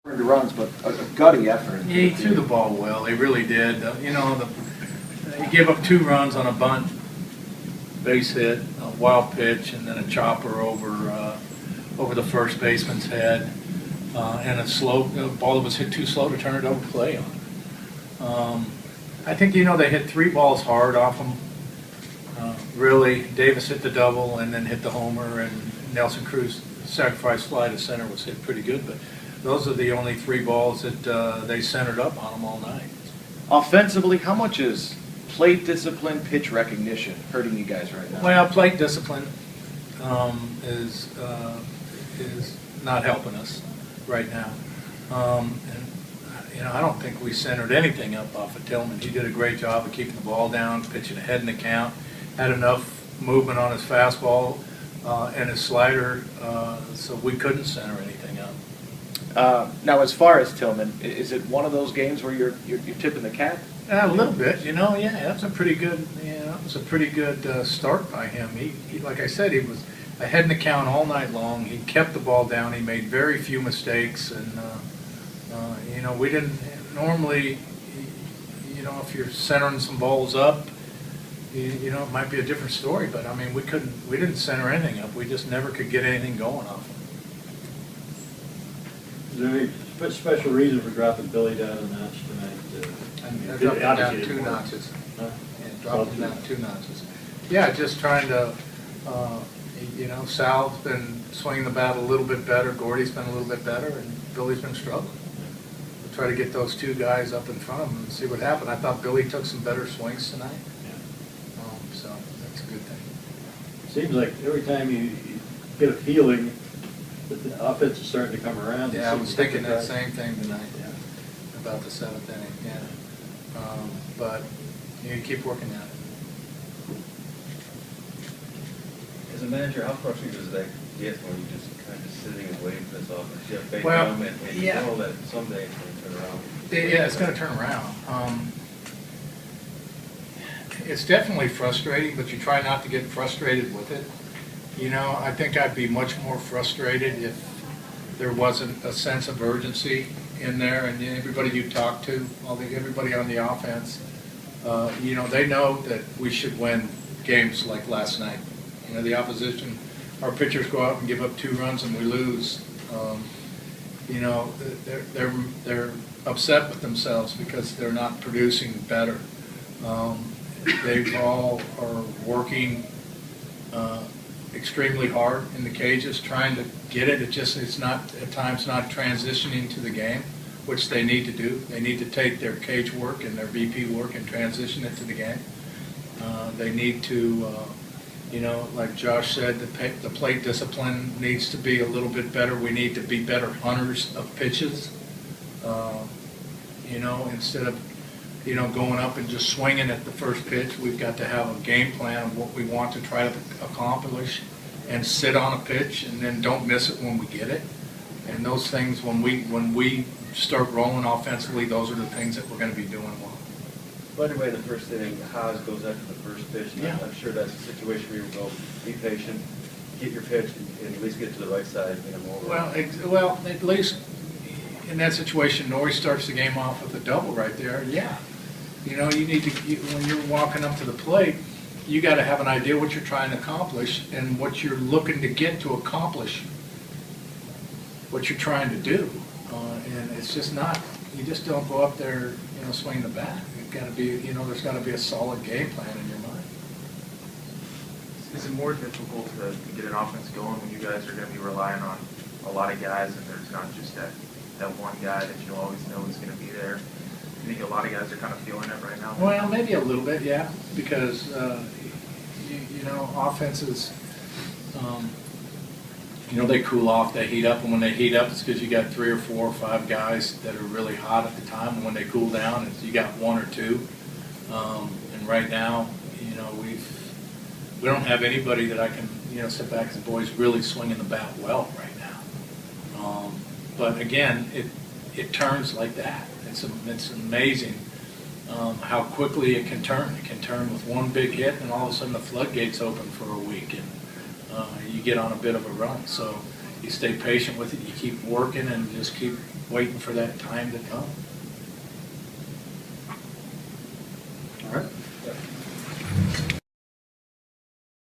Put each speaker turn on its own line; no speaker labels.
runs, but a gutty effort.
Yeah, he threw the ball well. He really did. He gave up 2 runs on a bunt, base hit, a wild pitch, and then a chopper over the first baseman's head, and a ball that was hit too slow to turn it over play on. I think they hit 3 balls hard off him. Really, Davis hit the double and then hit the homer, and Nelson Cruz's sacrifice fly to center was hit pretty good, but those are the only 3 balls that they centered up on him all night.
Offensively, how much is plate discipline, pitch recognition hurting you guys right now?
Well, plate discipline is not helping us right now. I don't think we centered anything up off of Tillman. He did a great job of keeping the ball down, pitching ahead in the count, had enough movement on his fastball and his slider, so we couldn't center anything up.
Now, as far as Tillman, is it one of those games where you're tipping the cap?
A little bit, yeah. That's a pretty good, it was a pretty good start by him. He, like I said, he was ahead in the count all night long. He kept the ball down. He made very few mistakes, and we didn't normally. If you're centering some balls up, it might be a different story. But I mean, we didn't center anything up. We just never could get anything going off him.
Is there any special reason for dropping Billy down a notch tonight?
I dropped him down 2 notches.
Huh?
Yeah, dropped him down 2 notches. Yeah, just trying to, Sal's been swinging the bat a little bit better, Gordy's been a little bit better, and Billy's been struggling. We'll try to get those 2 guys up in front of him and see what happened. I thought Billy took some better swings tonight, so that's a good thing.
Seems like every time you get a feeling that the offense is starting to come around.
Yeah, I was thinking that same thing tonight, about the 7th inning, but you keep working at it.
As a manager, how frustrating does that get when you're just kind of sitting and waiting for this offense? You have faith in them, and you know that someday it's going to turn around.
Yeah, it's going to turn around. It's definitely frustrating, but you try not to get frustrated with it. I think I'd be much more frustrated if there wasn't a sense of urgency in there, and everybody you talk to, everybody on the offense, they know that we should win games like last night. The opposition, our pitchers go out and give up 2 runs and we lose. They're upset with themselves because they're not producing better. They all are working extremely hard in the cages, trying to get it. It's not at times not transitioning to the game, which they need to do. They need to take their cage work and their BP work and transition it to the game. They need to, like Josh said, the plate discipline needs to be a little bit better. We need to be better hunters of pitches. Instead of going up and just swinging at the first pitch, we've got to have a game plan of what we want to try to accomplish and sit on a pitch and then don't miss it when we get it. And those things, when we start rolling offensively, those are the things that we're going to be doing well.
By the way, in the first inning, Haas goes after the first pitch.
Yeah.
I'm sure that's a situation where you go, be patient, get your pitch, and at least get to the right side and get him over.
Well, at least in that situation, Norrie starts the game off with a double right there. Yeah. You need to, when you're walking up to the plate, you got to have an idea what you're trying to accomplish and what you're looking to get to accomplish what you're trying to do. And it's just not, you just don't go up there, swing the bat. You've got to be, there's got to be a solid game plan in your mind.
Is it more difficult to get an offense going when you guys are going to be relying on a lot of guys and there's not just that one guy that you always know is going to be there? You think a lot of guys are kind of feeling it right now?
Well, maybe a little bit, yeah, because, offenses, they cool off, they heat up, and when they heat up, it's because you got 3 or 4 or 5 guys that are really hot at the time, and when they cool down, you got 1 or 2. And right now, we don't have anybody that I can, sit back as the boys really swinging the bat well right now. But again, it turns like that. It's amazing how quickly it can turn. It can turn with one big hit, and all of a sudden the floodgates open for a week, and you get on a bit of a run. So you stay patient with it, you keep working and just keep waiting for that time to come.